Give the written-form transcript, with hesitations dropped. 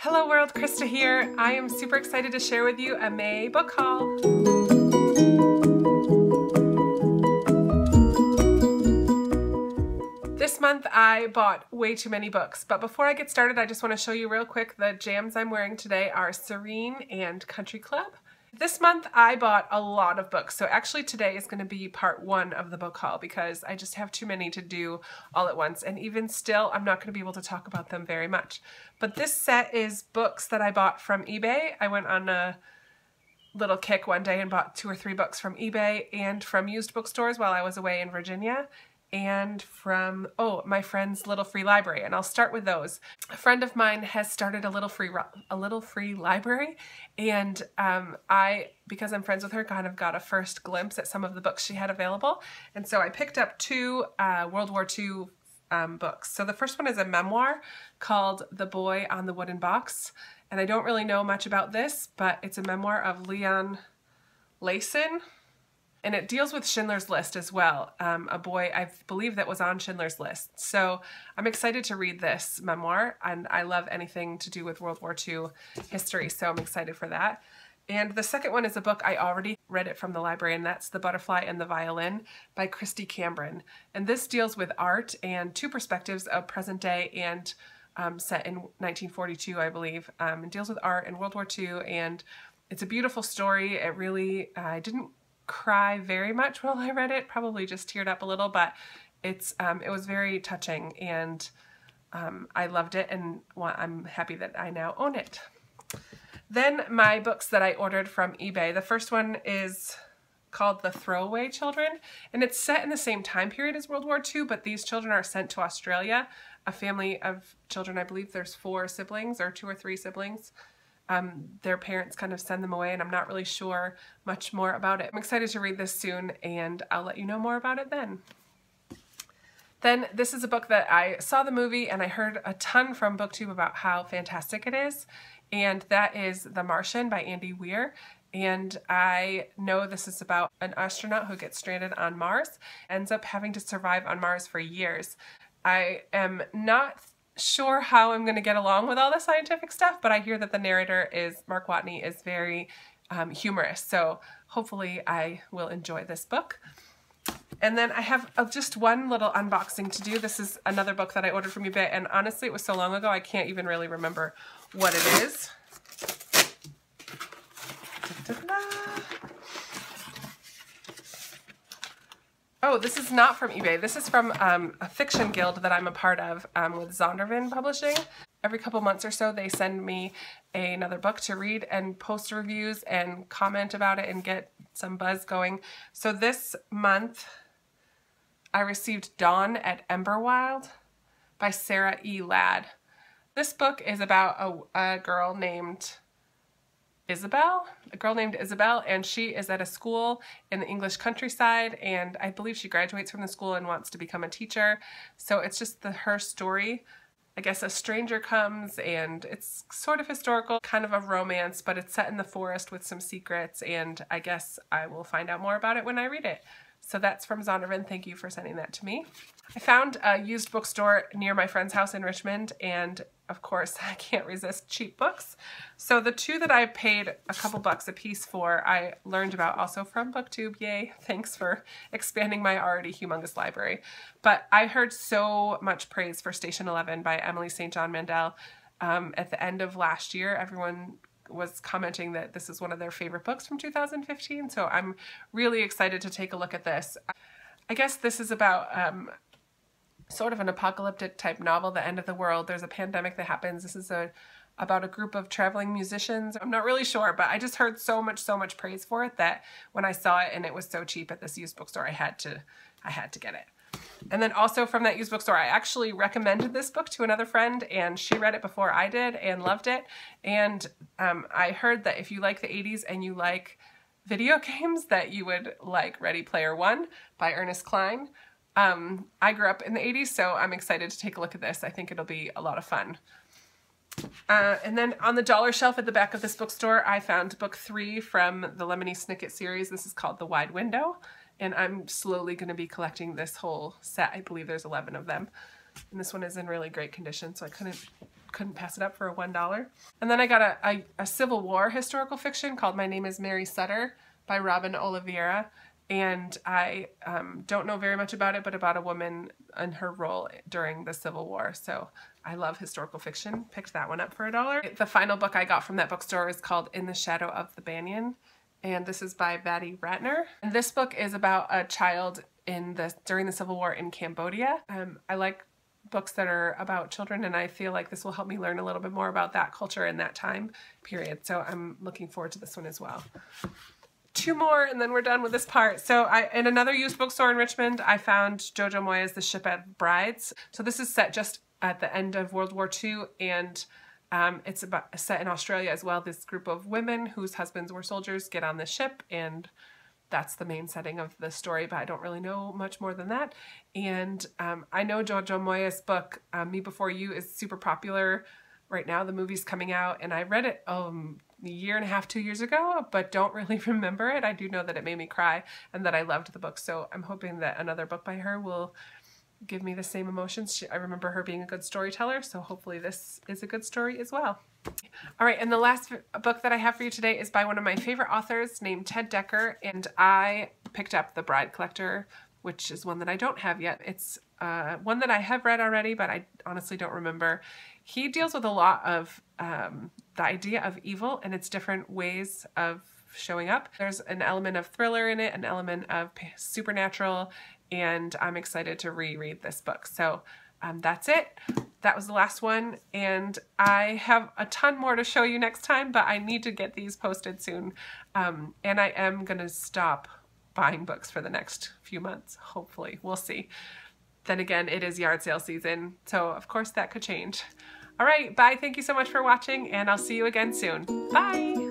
Hello world, Krista here. I am super excited to share with you a May book haul. This month I bought way too many books, but before I get started I just want to show you real quick the jams I'm wearing today are Serene and Country Club. This month I bought a lot of books, so actually today is going to be part one of the book haul because I just have too many to do all at once, and even still I'm not going to be able to talk about them very much. But this set is books that I bought from eBay. I went on a little kick one day and bought 2 or 3 books from eBay and from used bookstores while I was away in Virginia, and from, my friend's little free library, and I'll start with those. A friend of mine has started a little free library, and because I'm friends with her, kind of got a first glimpse at some of the books she had available, and so I picked up 2 World War II books. So the first one is a memoir called The Boy on the Wooden Box, and I don't really know much about this, but it's a memoir of Leon Layson. And it deals with Schindler's List as well, a boy I believe that was on Schindler's List. So I'm excited to read this memoir, and I love anything to do with World War II history, so I'm excited for that. And the second one is a book I already read it from the library, and that's The Butterfly and the Violin by Krista Cameron. And this deals with art and 2 perspectives of present day and set in 1942, I believe. It deals with art and World War II, and it's a beautiful story. It really, I didn't cry very much while I read it, probably just teared up a little, but it was very touching, and I loved it, and I'm happy that I now own it. Then my books that I ordered from eBay. The first one is called The Throwaway Children, and it's set in the same time period as World War II, but these children are sent to Australia, a family of children. I believe there's 4 siblings or 2 or 3 siblings. Their parents kind of send them away, and I'm not really sure much more about it. I'm excited to read this soon, and I'll let you know more about it then. Then this is a book that I saw the movie and I heard a ton from BookTube about how fantastic it is, and that is The Martian by Andy Weir. And I know this is about an astronaut who gets stranded on Mars, ends up having to survive on Mars for years. I am not sure how I'm going to get along with all the scientific stuff, but I hear that the narrator Mark Watney is very humorous, so hopefully I will enjoy this book. And then I have just one little unboxing to do. This is another book that I ordered from eBay, and honestly it was so long ago I can't even really remember what it is. Oh, this is not from eBay. This is from a fiction guild that I'm a part of with Zondervan Publishing. Every couple months or so they send me another book to read and post reviews and comment about it and get some buzz going. So this month I received Dawn at Emberwild by Sarah E. Ladd. This book is about a girl named Isabel, and she is at a school in the English countryside, and I believe she graduates from the school and wants to become a teacher. So it's just her story. I guess a stranger comes, and it's sort of historical, kind of a romance, but it's set in the forest with some secrets, and I guess I will find out more about it when I read it. So that's from Zondervan. Thank you for sending that to me. I found a used bookstore near my friend's house in Richmond, and of course I can't resist cheap books. So the 2 that I paid a couple bucks a piece for, I learned about also from BookTube. Yay, thanks for expanding my already humongous library. But I heard so much praise for Station 11 by Emily St. John Mandel. At the end of last year, everyone was commenting that this is one of their favorite books from 2015, so I'm really excited to take a look at this. I guess this is about sort of an apocalyptic type novel, the end of the world. There's a pandemic that happens. This is about a group of traveling musicians. I'm not really sure, but I just heard so much praise for it that when I saw it and it was so cheap at this used bookstore, I had to get it. And then also from that used bookstore, I actually recommended this book to another friend, and she read it before I did and loved it. And I heard that if you like the 80s and you like video games, that you would like Ready Player One by Ernest Cline. I grew up in the 80s, so I'm excited to take a look at this. I think it'll be a lot of fun. And then on the dollar shelf at the back of this bookstore, I found book 3 from the Lemony Snicket series. This is called The Wide Window, and I'm slowly going to be collecting this whole set. I believe there's 11 of them. And this one is in really great condition, so I couldn't pass it up for a $1. And then I got a Civil War historical fiction called My Name is Mary Sutter by Robin Oliveira. And I don't know very much about it, but about a woman and her role during the Civil War. So I love historical fiction. Picked that one up for $1. The final book I got from that bookstore is called In the Shadow of the Banyan. And this is by Vadi Ratner. And this book is about a child during the Civil War in Cambodia. I like books that are about children, and I feel like this will help me learn a little bit more about that culture and that time period. So I'm looking forward to this one as well. 2 more and then we're done with this part. So in another used bookstore in Richmond, I found Jojo Moyes' The Ship at Brides. So this is set just at the end of World War II, and it's set in Australia as well. This group of women whose husbands were soldiers get on this ship, and that's the main setting of the story, but I don't really know much more than that. And I know Jojo Moyes' book, Me Before You, is super popular right now. The movie's coming out, and I read it a year and a half, 2 years ago, but don't really remember it. I do know that it made me cry and that I loved the book, so I'm hoping that another book by her will give me the same emotions. I remember her being a good storyteller, so hopefully this is a good story as well. All right, and the last book that I have for you today is by one of my favorite authors named Ted Dekker, and I picked up The Bride Collector, which is one that I don't have yet. It's one that I have read already, but I honestly don't remember. He deals with a lot of the idea of evil and its different ways of showing up. There's an element of thriller in it, an element of supernatural, and I'm excited to reread this book. So that's it. That was the last one, and I have a ton more to show you next time, but I need to get these posted soon. And I am going to stop buying books for the next few months, hopefully. We'll see. Then again, it is yard sale season, so of course that could change. All right, bye. Thank you so much for watching, and I'll see you again soon. Bye!